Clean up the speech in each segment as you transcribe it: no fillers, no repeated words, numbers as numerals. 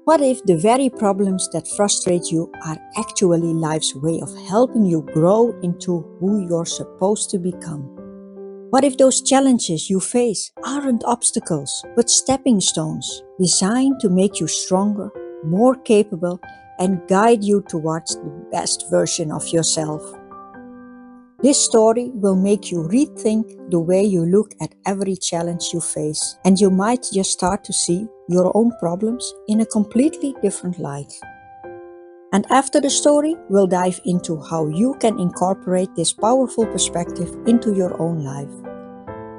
What if the very problems that frustrate you are actually life's way of helping you grow into who you're supposed to become? What if those challenges you face aren't obstacles, but stepping stones designed to make you stronger, more capable, and guide you towards the best version of yourself? This story will make you rethink the way you look at every challenge you face, and you might just start to see your own problems in a completely different light. And after the story, we'll dive into how you can incorporate this powerful perspective into your own life.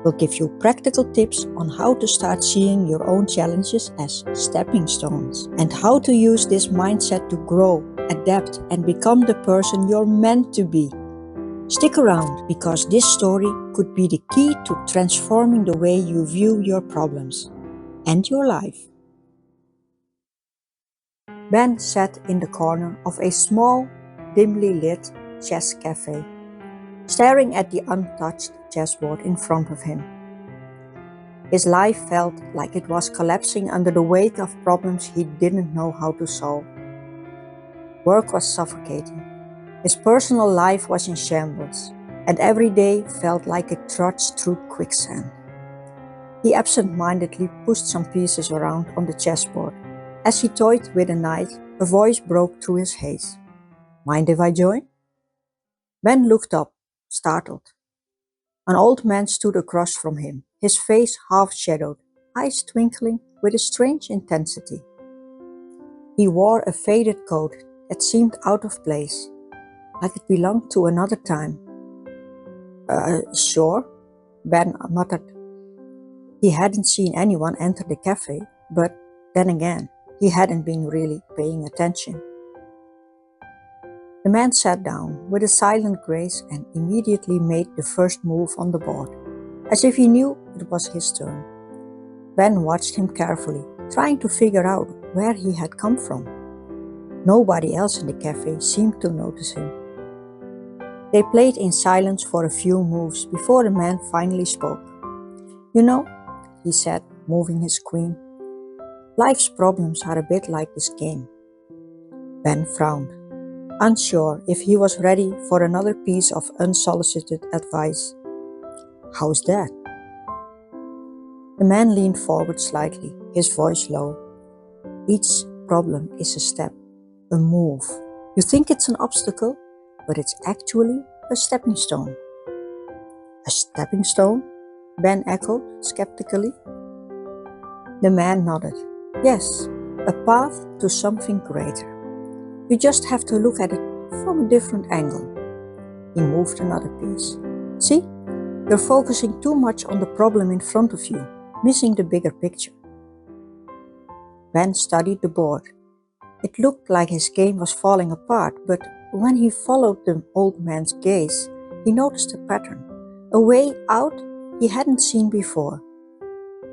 We'll give you practical tips on how to start seeing your own challenges as stepping stones, and how to use this mindset to grow, adapt, and become the person you're meant to be. Stick around, because this story could be the key to transforming the way you view your problems and your life. Ben sat in the corner of a small, dimly lit chess cafe, staring at the untouched chessboard in front of him. His life felt like it was collapsing under the weight of problems he didn't know how to solve. Work was suffocating. His personal life was in shambles, and every day felt like a trudge through quicksand. He absent-mindedly pushed some pieces around on the chessboard. As he toyed with a knight, a voice broke through his haze. "Mind if I join?" Ben looked up, startled. An old man stood across from him, his face half-shadowed, eyes twinkling with a strange intensity. He wore a faded coat that seemed out of place, like it belonged to another time. Sure," Ben muttered. He hadn't seen anyone enter the cafe, but then again, he hadn't been really paying attention. The man sat down with a silent grace and immediately made the first move on the board, as if he knew it was his turn. Ben watched him carefully, trying to figure out where he had come from. Nobody else in the cafe seemed to notice him. They played in silence for a few moves before the man finally spoke. "You know," he said, moving his queen, "life's problems are a bit like this game." Ben frowned, unsure if he was ready for another piece of unsolicited advice. "How's that?" The man leaned forward slightly, his voice low. "Each problem is a step, a move. You think it's an obstacle, but it's actually a stepping stone." "A stepping stone?" Ben echoed skeptically. The man nodded. "Yes, a path to something greater. You just have to look at it from a different angle." He moved another piece. "See, you're focusing too much on the problem in front of you, missing the bigger picture." Ben studied the board. It looked like his game was falling apart, but when he followed the old man's gaze, he noticed a pattern, a way out he hadn't seen before.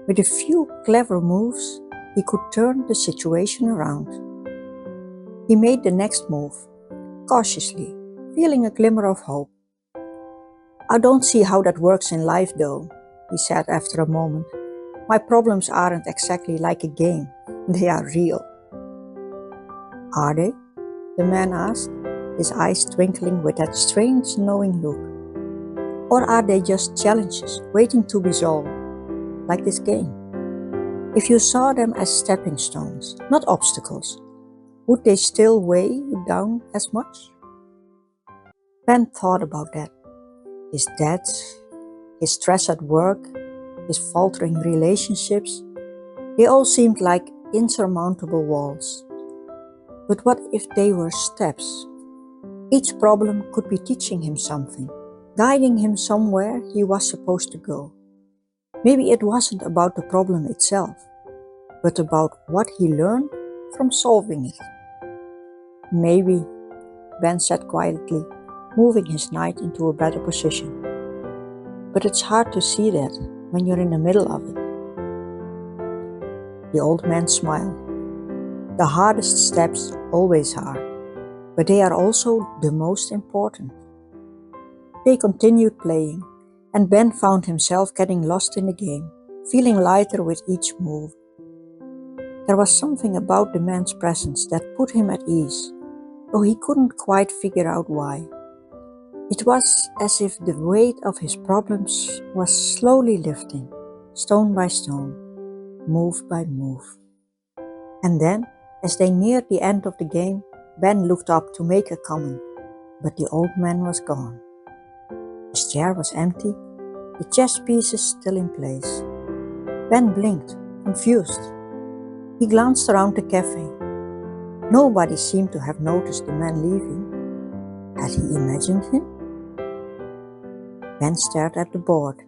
With a few clever moves, he could turn the situation around. He made the next move, cautiously, feeling a glimmer of hope. "I don't see how that works in life though," he said after a moment. "My problems aren't exactly like a game, they are real." "Are they?" the man asked, his eyes twinkling with that strange knowing look. "Or are they just challenges waiting to be solved, like this game? If you saw them as stepping stones, not obstacles, would they still weigh you down as much?" Ben thought about that. His debts, his stress at work, his faltering relationships, they all seemed like insurmountable walls. But what if they were steps? Each problem could be teaching him something, guiding him somewhere he was supposed to go. Maybe it wasn't about the problem itself, but about what he learned from solving it. "Maybe," Ben said quietly, moving his knight into a better position. "But it's hard to see that when you're in the middle of it." The old man smiled. "The hardest steps always are, but they are also the most important." They continued playing, and Ben found himself getting lost in the game, feeling lighter with each move. There was something about the man's presence that put him at ease, though he couldn't quite figure out why. It was as if the weight of his problems was slowly lifting, stone by stone, move by move. And then, as they neared the end of the game, Ben looked up to make a comment, but the old man was gone. His chair was empty, the chess pieces still in place. Ben blinked, confused. He glanced around the cafe. Nobody seemed to have noticed the man leaving. Had he imagined him? Ben stared at the board.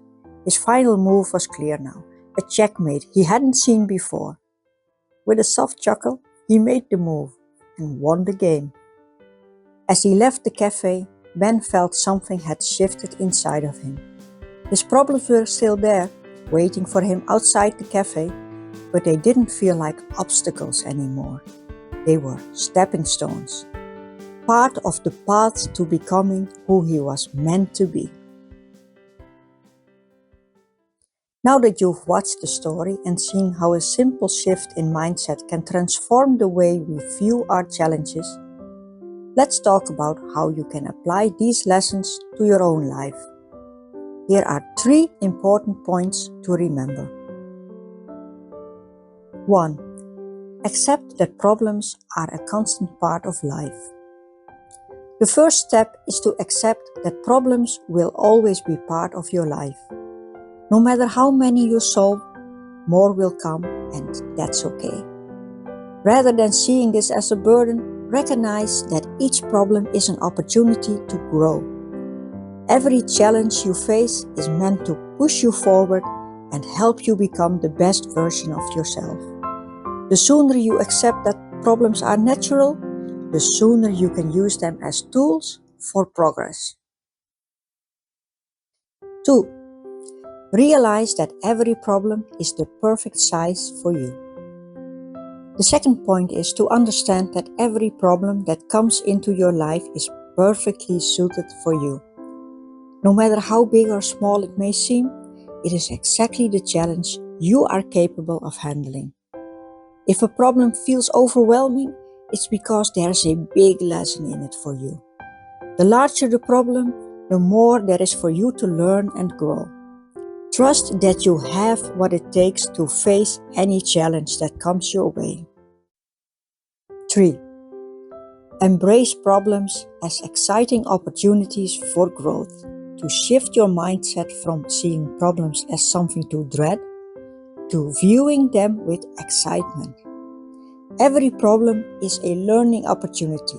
His final move was clear now, a checkmate he hadn't seen before. With a soft chuckle, he made the move and won the game. As he left the cafe, Ben felt something had shifted inside of him. His problems were still there, waiting for him outside the cafe, but they didn't feel like obstacles anymore. They were stepping stones, part of the path to becoming who he was meant to be. Now that you've watched the story and seen how a simple shift in mindset can transform the way we view our challenges, let's talk about how you can apply these lessons to your own life. Here are 3 important points to remember. 1. Accept that problems are a constant part of life. The first step is to accept that problems will always be part of your life. No matter how many you solve, more will come, and that's okay. Rather than seeing this as a burden, recognize that each problem is an opportunity to grow. Every challenge you face is meant to push you forward and help you become the best version of yourself. The sooner you accept that problems are natural, the sooner you can use them as tools for progress. 2. Realize that every problem is the perfect size for you. The second point is to understand that every problem that comes into your life is perfectly suited for you. No matter how big or small it may seem, it is exactly the challenge you are capable of handling. If a problem feels overwhelming, it's because there's a big lesson in it for you. The larger the problem, the more there is for you to learn and grow. Trust that you have what it takes to face any challenge that comes your way. 3. Embrace problems as exciting opportunities for growth, to shift your mindset from seeing problems as something to dread to viewing them with excitement. Every problem is a learning opportunity,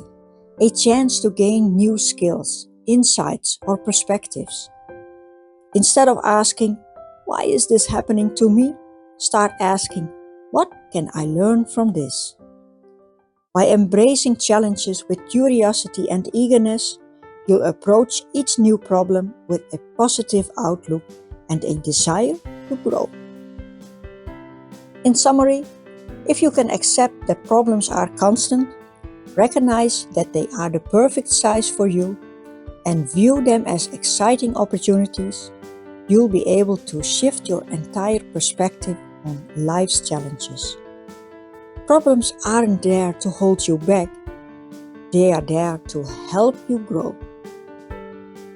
a chance to gain new skills, insights, or perspectives. Instead of asking, "Why is this happening to me?" start asking, "What can I learn from this?" By embracing challenges with curiosity and eagerness, you'll approach each new problem with a positive outlook and a desire to grow. In summary, if you can accept that problems are constant, recognize that they are the perfect size for you, and view them as exciting opportunities, you'll be able to shift your entire perspective on life's challenges. Problems aren't there to hold you back, they are there to help you grow.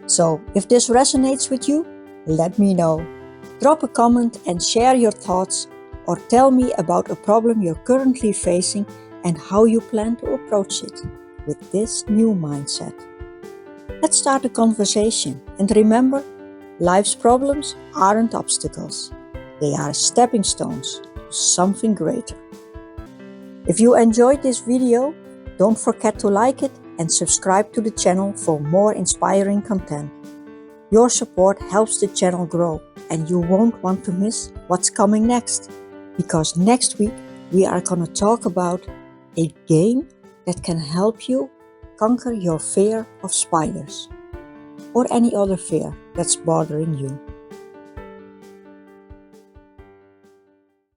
So, if this resonates with you, let me know. Drop a comment and share your thoughts, or tell me about a problem you're currently facing and how you plan to approach it with this new mindset. Let's start a conversation, and remember, life's problems aren't obstacles. They are stepping stones to something greater. If you enjoyed this video, don't forget to like it and subscribe to the channel for more inspiring content. Your support helps the channel grow, and you won't want to miss what's coming next. Because next week we are going to talk about a game that can help you conquer your fear of spiders or any other fear that's bothering you.